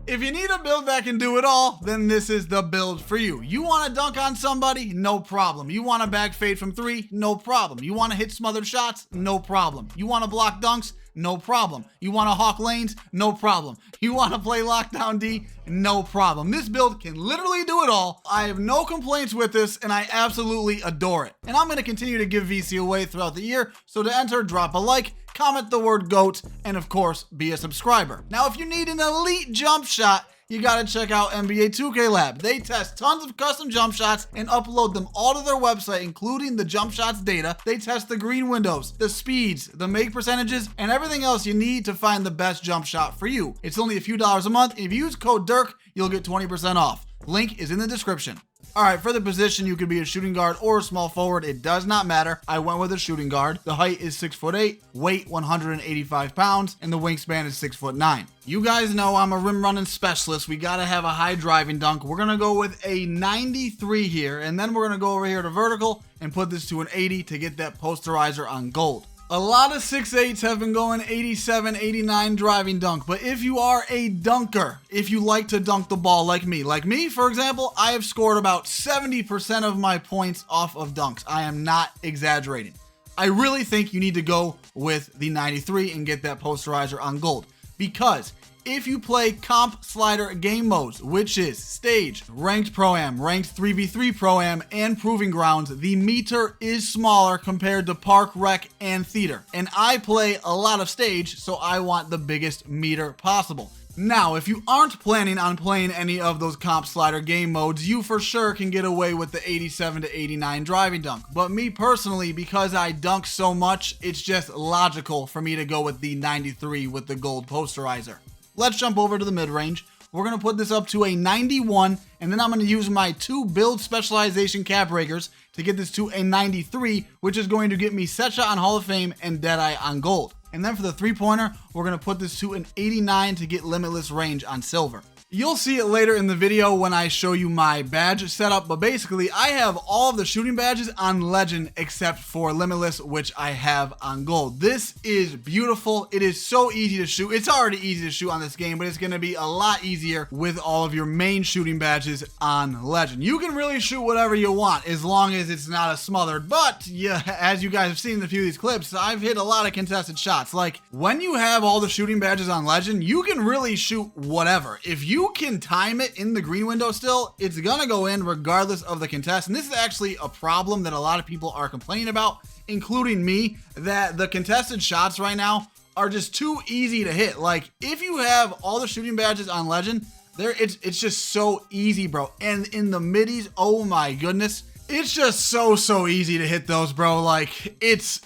If you need a build that can do it all, then this is the build for you. You want to dunk on somebody? No problem. You want to back fade from 3? No problem. You want to hit smothered shots? No problem. You want to block dunks? No problem. You want to hawk lanes? No problem. You want to play lockdown D? No problem. This build can literally do it all. I have no complaints with this, and I absolutely adore it. And I'm going to continue to give VC away throughout the year, so to enter, drop a like, comment the word GOAT, and of course, be a subscriber. Now, if you need an elite jump shot, you gotta check out NBA 2K Lab. They test tons of custom jump shots and upload them all to their website, including the jump shots data. They test the green windows, the speeds, the make percentages, and everything else you need to find the best jump shot for you. It's only a few dollars a month. If you use code DIRK, you'll get 20% off. Link is in the description. All right, for the position, you could be a shooting guard or a small forward. It does not matter. I went with a shooting guard. The height is 6'8", weight 185 pounds, and the wingspan is 6'9". You guys know I'm a rim running specialist. We gotta have a high driving dunk. We're gonna go with a 93 here, and then we're gonna go over here to vertical and put this to an 80 to get that posterizer on gold. A lot of 6'8s have been going 87, 89 driving dunk, but if you are a dunker, if you like to dunk the ball like me, for example, I have scored about 70% of my points off of dunks. I am not exaggerating. I really think you need to go with the 93 and get that posterizer on gold, because if you play comp slider game modes, which is stage, ranked pro-am, ranked 3v3 pro-am, and proving grounds, the meter is smaller compared to park, rec, and theater. And I play a lot of stage, so I want the biggest meter possible. Now, if you aren't planning on playing any of those comp slider game modes, you for sure can get away with the 87 to 89 driving dunk. But me personally, because I dunk so much, it's just logical for me to go with the 93 with the gold posterizer. Let's jump over to the mid-range. We're going to put this up to a 91, and then I'm going to use my 2 build specialization cap breakers to get this to a 93, which is going to get me set shot on Hall of Fame and Deadeye on gold. And then for the three-pointer, we're going to put this to an 89 to get limitless range on silver. You'll see it later in the video when I show you my badge setup, but basically I have all of the shooting badges on legend except for limitless, which I have on gold. This is beautiful. It is so easy to shoot. It's already easy to shoot on this game, but it's going to be a lot easier with all of your main shooting badges on legend. You can really shoot whatever you want as long as it's not a smothered, but yeah, as you guys have seen in a few of these clips, I've hit a lot of contested shots. Like when you have all the shooting badges on legend, you can really shoot whatever. If you can time it in the green window still, it's gonna go in regardless of the contest. And this is actually a problem that a lot of people are complaining about, including me, that the contested shots right now are just too easy to hit. Like if you have all the shooting badges on legend, it's just so easy, bro. And in the middies, oh my goodness, it's just so easy to hit those, bro. Like it's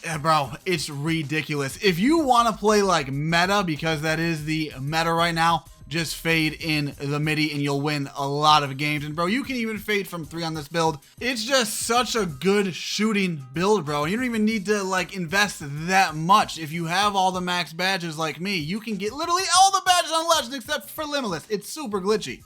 ridiculous. If you want to play like meta, because that is the meta right now, just fade in the midi and you'll win a lot of games. And bro, you can even fade from 3 on this build. It's just such a good shooting build, bro. And you don't even need to like invest that much. If you have all the max badges like me, you can get literally all the badges on legend except for limitless. It's super glitchy.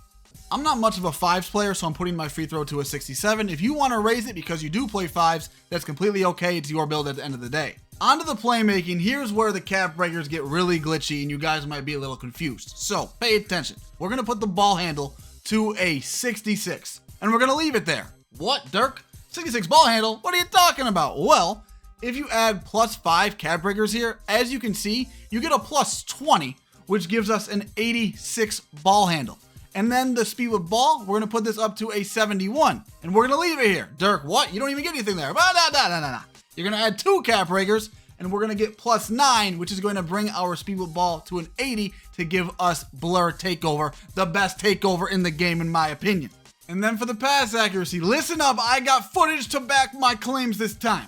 I'm not much of a 5s player, so I'm putting my free throw to a 67. If you want to raise it because you do play 5s, that's completely okay. It's your build at the end of the day. Onto the playmaking. Here's where the cap breakers get really glitchy and you guys might be a little confused. So pay attention. We're going to put the ball handle to a 66 and we're going to leave it there. What, Dirk? 66 ball handle? What are you talking about? Well, if you add +5 cap breakers here, as you can see, you get a +20, which gives us an 86 ball handle. And then the speed with ball, we're going to put this up to a 71 and we're going to leave it here. Dirk, what? You don't even get anything there. Nah. You're going to add 2 cap breakers, and we're going to get +9, which is going to bring our speed with ball to an 80 to give us Blur Takeover, the best takeover in the game, in my opinion. And then for the pass accuracy, listen up, I got footage to back my claims this time.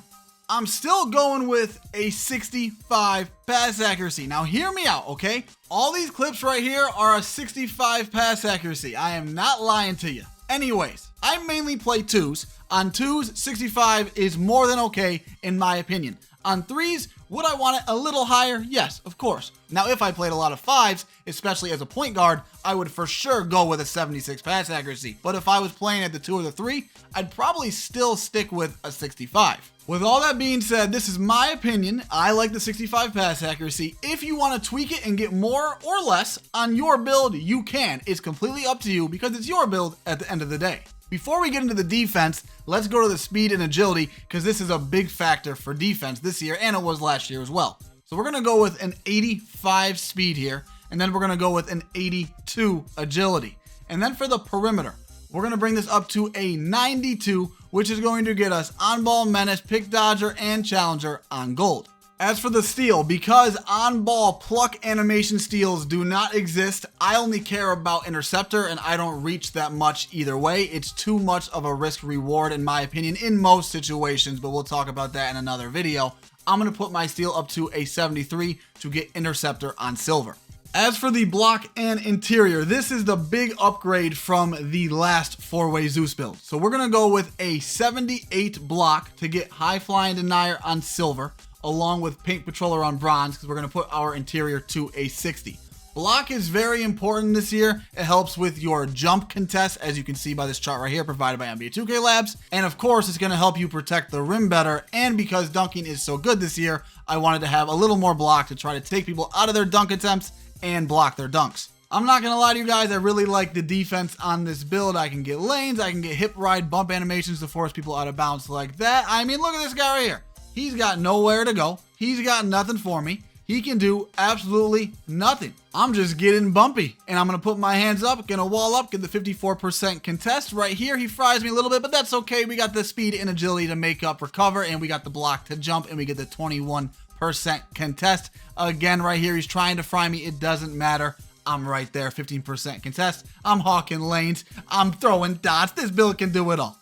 I'm still going with a 65 pass accuracy. Now hear me out, okay? All these clips right here are a 65 pass accuracy. I am not lying to you. Anyways, I mainly play 2s. On 2s, 65 is more than okay in my opinion. On 3s, Would I want it a little higher? Yes, of course. Now, if I played a lot of 5s, especially as a point guard, I would for sure go with a 76 pass accuracy. But if I was playing at the 2 or the 3, I'd probably still stick with a 65. With all that being said, this is my opinion. I like the 65 pass accuracy. If you want to tweak it and get more or less on your build, you can. It's completely up to you because it's your build at the end of the day. Before we get into the defense, let's go to the speed and agility because this is a big factor for defense this year and it was last year as well. So we're going to go with an 85 speed here, and then we're going to go with an 82 agility. And then for the perimeter, we're going to bring this up to a 92, which is going to get us on-ball menace, pick dodger, and challenger on gold. As for the steal, because on-ball pluck animation steals do not exist, I only care about interceptor and I don't reach that much either way. It's too much of a risk reward in my opinion in most situations, but we'll talk about that in another video. I'm going to put my steal up to a 73 to get interceptor on silver. As for the block and interior, this is the big upgrade from the last 4-way ZEUS build. So we're going to go with a 78 block to get high flying denier on silver, along with paint patroller on bronze, because we're going to put our interior to a 60. Block is very important this year. It helps with your jump contest, as you can see by this chart right here, provided by NBA 2K Labs. And of course, it's going to help you protect the rim better. And because dunking is so good this year, I wanted to have a little more block to try to take people out of their dunk attempts and block their dunks. I'm not gonna lie to you guys, I really like the defense on this build. I can get lanes, I can get hip ride bump animations to force people out of bounds like that. I mean, look at this guy right here. He's got nowhere to go. He's got nothing for me. He can do absolutely nothing. I'm just getting bumpy, and I'm gonna put my hands up, gonna wall up, get the 54% contest right here. He fries me a little bit, but that's okay. We got the speed and agility to make up for cover, and we got the block to jump, and we get the 21% contest. Again, right here, he's trying to fry me. It doesn't matter. I'm right there, 15% contest. I'm hawking lanes. I'm throwing dots. This build can do it all.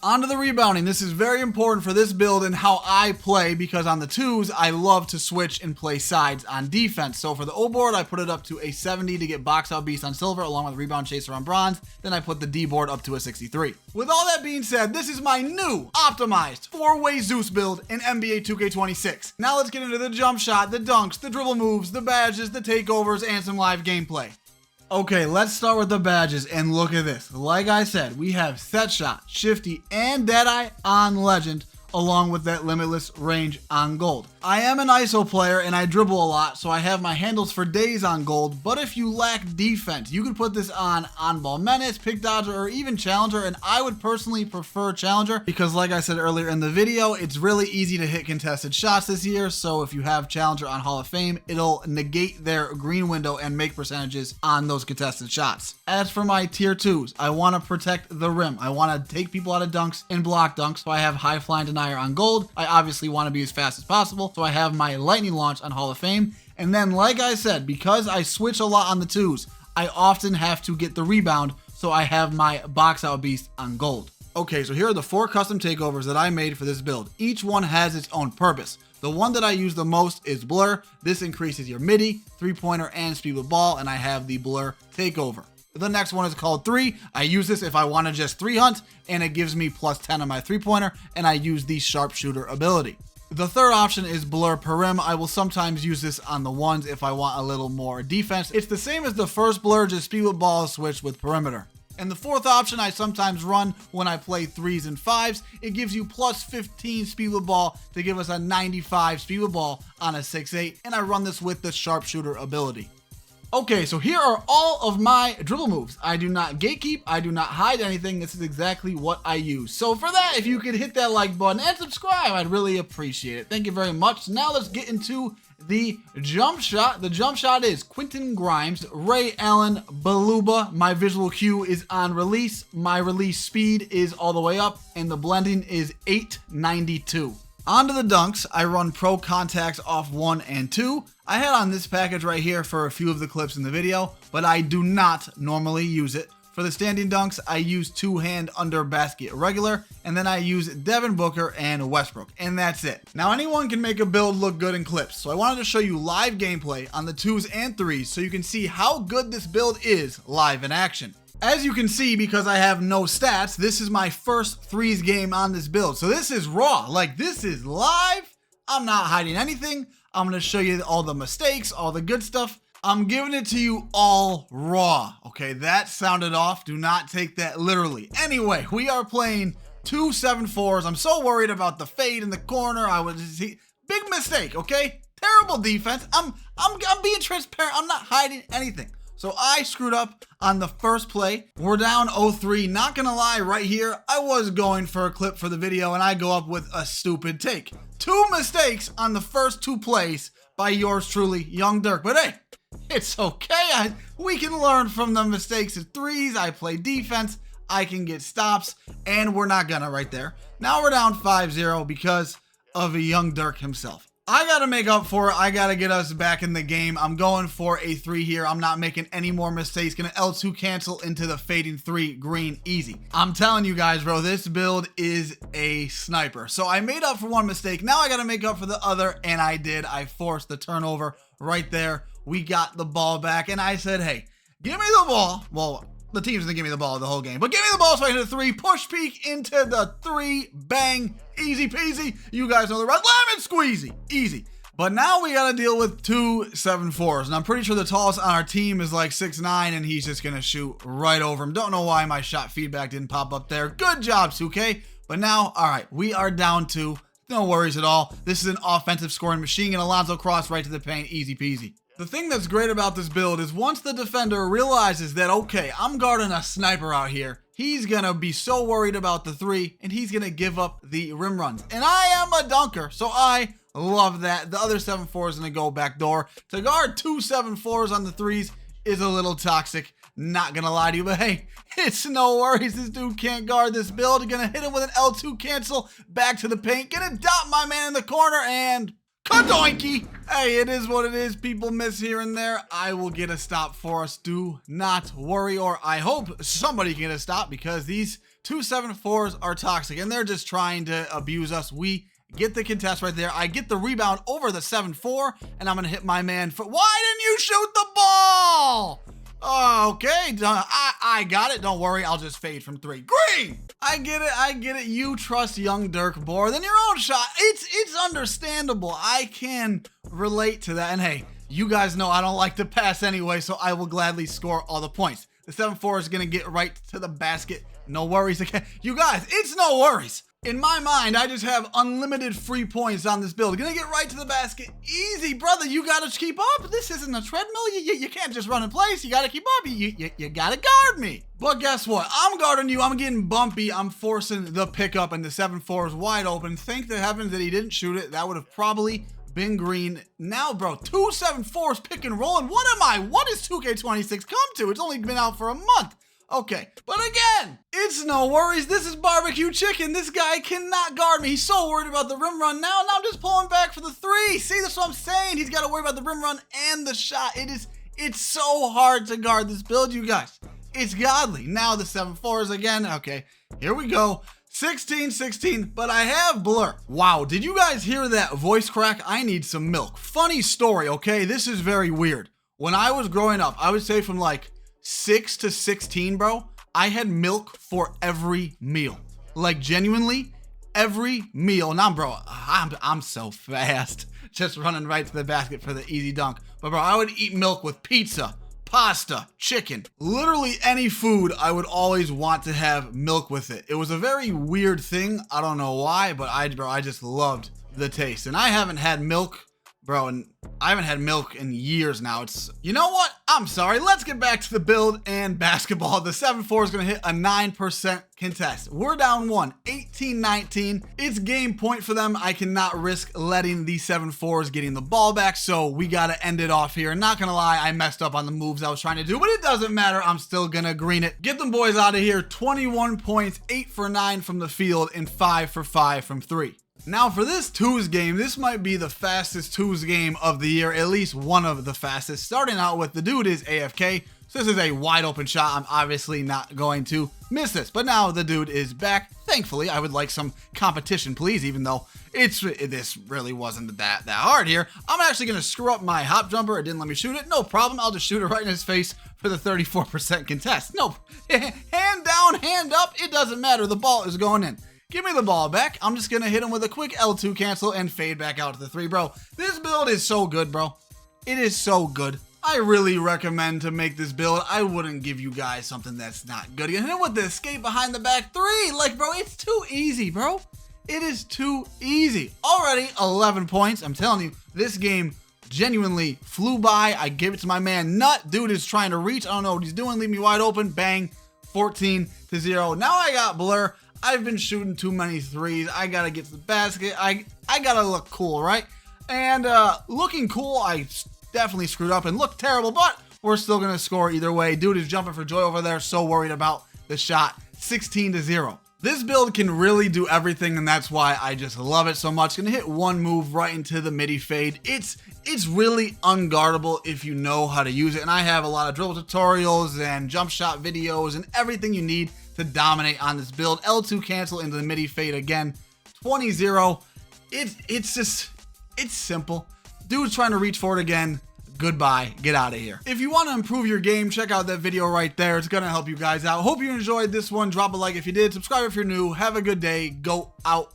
On to the rebounding. This is very important for this build and how I play, because on the 2s, I love to switch and play sides on defense. So for the O board, I put it up to a 70 to get box out beast on silver, along with rebound chaser on bronze. Then I put the D board up to a 63. With all that being said, this is my new optimized 4-way ZEUS build in NBA 2K26. Now let's get into the jump shot, the dunks, the dribble moves, the badges, the takeovers, and some live gameplay. Okay, let's start with the badges, and look at this. Like I said, we have set shot, shifty, and deadeye on legend, along with that limitless range on gold. I am an ISO player and I dribble a lot, so I have my handles for days on gold, but if you lack defense, you can put this on ball menace, pick dodger, or even challenger, and I would personally prefer challenger because like I said earlier in the video, it's really easy to hit contested shots this year, so if you have challenger on Hall of Fame, it'll negate their green window and make percentages on those contested shots. As for my tier 2s, I want to protect the rim. I want to take people out of dunks and block dunks, so I have high flying denier on gold. I obviously want to be as fast as possible, so I have my lightning launch on Hall of Fame. And then like I said, because I switch a lot on the 2s, I often have to get the rebound, so I have my box out beast on gold. Okay, so here are the 4 custom takeovers that I made for this build. Each one has its own purpose. The one that I use the most is blur. This increases your midi, 3-pointer, and speed with ball, and I have the blur takeover. The next one is called 3. I use this if I want to just 3 hunt, and it gives me plus 10 on my 3-pointer, and I use the sharpshooter ability. The third option is blur perim. I will sometimes use this on the 1s if I want a little more defense. It's the same as the first blur, just speed with ball switch with perimeter. And the fourth option I sometimes run when I play 3s and 5s. It gives you plus 15 speed with ball to give us a 95 speed with ball on a 6-8, and I run this with the sharpshooter ability. Okay, so here are all of my dribble moves. I do not gatekeep, I do not hide anything. This is exactly what I use. So for that, if you could hit that like button and subscribe, I'd really appreciate it. Thank you very much. Now let's get into the jump shot. The jump shot is Quentin Grimes, Ray Allen, Baluba. My visual cue is on release. My release speed is all the way up, and the blending is 892. Onto the dunks, I run pro contacts off 1 and 2. I had on this package right here for a few of the clips in the video, but I do not normally use it. For the standing dunks, I use 2-hand under basket regular, and then I use Devin Booker and Westbrook, and that's it. Now anyone can make a build look good in clips, so I wanted to show you live gameplay on the 2s and 3s so you can see how good this build is live in action. As you can see, because I have no stats, this is my first 3s game on this build. So this is raw, like this is live. I'm not hiding anything. I'm going to show you all the mistakes, all the good stuff. I'm giving it to you all raw. Okay, that sounded off. Do not take that literally. Anyway, we are playing 2 7-4s. I'm so worried about the fade in the corner. Big mistake, okay? Terrible defense. I'm being transparent. I'm not hiding anything. So I screwed up on the first play. We're down 0-3. Not gonna lie, right here, I was going for a clip for the video and I go up with a stupid take. 2 mistakes on the first 2 plays by yours truly, Young Dirk. But hey, it's okay. We can learn from the mistakes of 3s. I play defense. I can get stops, and we're not gonna right there. Now we're down 5-0 because of a Young Dirk himself. I gotta make up for it. I gotta get us back in the game. I'm going for a 3 here. I'm not making any more mistakes. Gonna L2 cancel into the fading 3 green easy. I'm telling you guys, bro, this build is a sniper. So I made up for 1 mistake. Now I gotta make up for the other, and I did. I forced the turnover right there. We got the ball back, and I said, hey, give me the ball. Well, the team's gonna give me the ball the whole game, but give me the ball so I hit a 3, push peek into the 3, bang, easy peasy. You guys know the rest, lemon squeezy, easy. But now we gotta deal with 2 7-4s, and I'm pretty sure the tallest on our team is like 6'9", and he's just gonna shoot right over him. Don't know why my shot feedback didn't pop up there. Good job, 2K. But now, all right, we are down 2. No worries at all. This is an offensive scoring machine, and Alonzo cross right to the paint, easy peasy. The thing that's great about this build is once the defender realizes that, okay, I'm guarding a sniper out here, he's gonna be so worried about the 3, and he's gonna give up the rim runs. And I am a dunker, so I love that. The other 7-4 is gonna go back door. To guard 2 7-4s on the 3s is a little toxic, not gonna lie to you, but hey, it's no worries. This dude can't guard this build. Gonna hit him with an L2 cancel, back to the paint, gonna dot my man in the corner, and kadoinky! Hey, it is what it is. People miss here and there. I will get a stop for us. Do not worry, or I hope somebody can get a stop, because these 2 7-4s are toxic and they're just trying to abuse us. We get the contest right there. I get the rebound over the 7-4, and I'm gonna hit my man for. Why didn't you shoot the ball? Okay, I got it. Don't worry, I'll just fade from 3. Green! I get it. You trust Young Dirk more than your own shot. It's understandable. I can relate to that. And hey, you guys know I don't like to pass anyway, so I will gladly score all the points. The 7-4 is gonna get right to the basket. No worries again. You guys, it's no worries. In my mind, I just have unlimited free points on this build. Gonna get right to the basket. Easy, brother. You gotta keep up. This isn't a treadmill. You can't just run in place. You gotta keep up. You gotta guard me. But guess what? I'm guarding you. I'm getting bumpy. I'm forcing the pickup, and the 7-4 is wide open. Thank the heavens that he didn't shoot it. That would have probably been green. Now, bro, 2 7-4s pick and roll. And what is 2K26 come to? It's only been out for a month. Okay, but again, it's no worries. This is barbecue chicken. This guy cannot guard me. He's so worried about the rim run now. Now I'm just pulling back for the 3. See, that's what I'm saying. He's got to worry about the rim run and the shot. It's so hard to guard this build, you guys. It's godly. Now the 7-4s again. Okay, here we go. 16-16, but I have blur. Wow, did you guys hear that voice crack? I need some milk. Funny story, okay? This is very weird. When I was growing up, I would say from like 6 to 16, bro, I had milk for every meal. Like genuinely, every meal. Now, bro, I'm so fast. Just running right to the basket for the easy dunk. But bro, I would eat milk with pizza, pasta, chicken, literally any food. I would always want to have milk with it. It was a very weird thing. I don't know why, but I just loved the taste. And I haven't had milk, bro, and I haven't had milk in years now. You know what? I'm sorry. Let's get back to the build and basketball. The 7-4 is going to hit a 9% contest. We're down 1, 18-19. It's game point for them. I cannot risk letting these 7-4s getting the ball back, so we got to end it off here. Not going to lie, I messed up on the moves I was trying to do, but it doesn't matter. I'm still going to green it. Get them boys out of here. 21 points, 8 for 9 from the field, and 5 for 5 from 3. Now for this 2s game, this might be the fastest 2s game of the year, at least one of the fastest. Starting out with the dude is AFK, so this is a wide open shot. I'm obviously not going to miss this, but now the dude is back. Thankfully, I would like some competition, please, even though this really wasn't that hard here. I'm actually going to screw up my hop jumper. It didn't let me shoot it. No problem. I'll just shoot it right in his face for the 34% contest. No, hand down, hand up. It doesn't matter. The ball is going in. Give me the ball back. I'm just gonna hit him with a quick L2 cancel and fade back out to the 3, bro. This build is so good, bro. It is so good. I really recommend to make this build. I wouldn't give you guys something that's not good. You hit him with the escape behind the back 3. Like, bro, it's too easy, bro. It is too easy. Already 11 points. I'm telling you, this game genuinely flew by. I give it to my man Nut. Dude is trying to reach. I don't know what he's doing. Leave me wide open. Bang. 14-0. Now I got Blur. I've been shooting too many threes. I gotta get to the basket. I gotta look cool, right? And looking cool, I definitely screwed up and looked terrible, but we're still gonna score either way. Dude is jumping for joy over there. So worried about the shot. 16-0. This build can really do everything, and that's why I just love it so much. Gonna hit one move right into the midi fade. It's really unguardable if you know how to use it, and I have a lot of dribble tutorials and jump shot videos and everything you need to dominate on this build. L2 cancel into the midi fade again. 20-0. It's simple. Dude's trying to reach for it again. Goodbye. Get out of here. If you want to improve your game, check out that video right there. It's going to help you guys out. Hope you enjoyed this one. Drop a like if you did. Subscribe if you're new. Have a good day. Go out.